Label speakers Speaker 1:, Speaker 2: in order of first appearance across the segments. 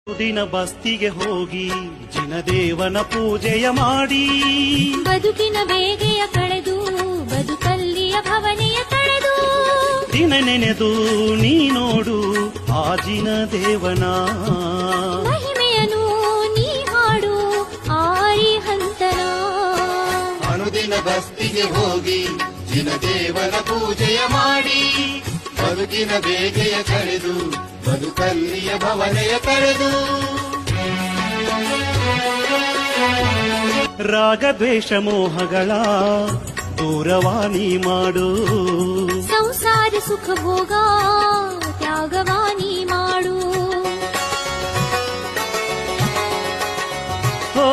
Speaker 1: ದಿನ ಬಸ್ತಿಗೆ ಹೋಗಿ ಜಿನದೇವನ ಪೂಜೆಯ ಮಾಡಿ
Speaker 2: ಬದುಕಿನ ಬೇಗೆಯ ಕಳೆದು ಬದುಕಲ್ಲಿಯ ಭವನೆಯ ತಳೆದು
Speaker 1: ದಿನ ನೆನೆದು ನೀ ನೋಡು ಆ ಜಿನದೇವನ
Speaker 2: ಮಹಿಮೆಯನು ನೀ ಹಾಡು ಆರಿ ಹಂತನ
Speaker 3: ಅನುದಿನ ಬಸ್ತಿಗೆ ಹೋಗಿ ಜಿನದೇವನ ಪೂಜೆಯ ಮಾಡಿ ಬದುಕಿನ ಬೇಗೆಯ ಕಳೆದು ಬದುಕಲ್ಲಿಯ ಭವನೆಯ ತಳೆದು
Speaker 1: ರಾಗದ್ವೇಷ ಮೋಹಗಳ ದೂರವಾಣಿ ಮಾಡು
Speaker 2: ಸಂಸಾರ ಸುಖ ಭೋಗ ತ್ಯಾಗವಾನಿ ಮಾಡು
Speaker 1: ಹೋ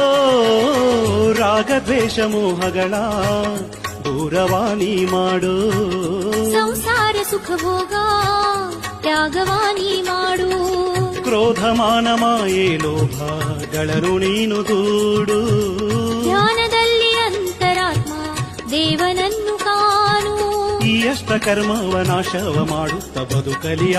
Speaker 1: ರಾಗದ್ವೇಷ ಮೋಹಗಳ ದೂರವಾಣಿ ಮಾಡು
Speaker 2: ಸಂಸಾರ ಸುಖ ಭೋಗ ತ್ಯಾಗವಾನಿ ಮಾಡು
Speaker 1: ಕ್ರೋಧ ಮಾನ ಮಾಯೆ ಲೋಭಗಳನ್ನು ನೀನು ದೂಡು
Speaker 2: ಧ್ಯಾನದಲ್ಲಿ ಅಂತರಾತ್ಮ ದೇವನನ್ನು ಕಾಣು
Speaker 1: ಈ ಅಷ್ಟ ಕರ್ಮವ ನಾಶವ ಮಾಡುತ್ತ ಬದುಕಲಿಯ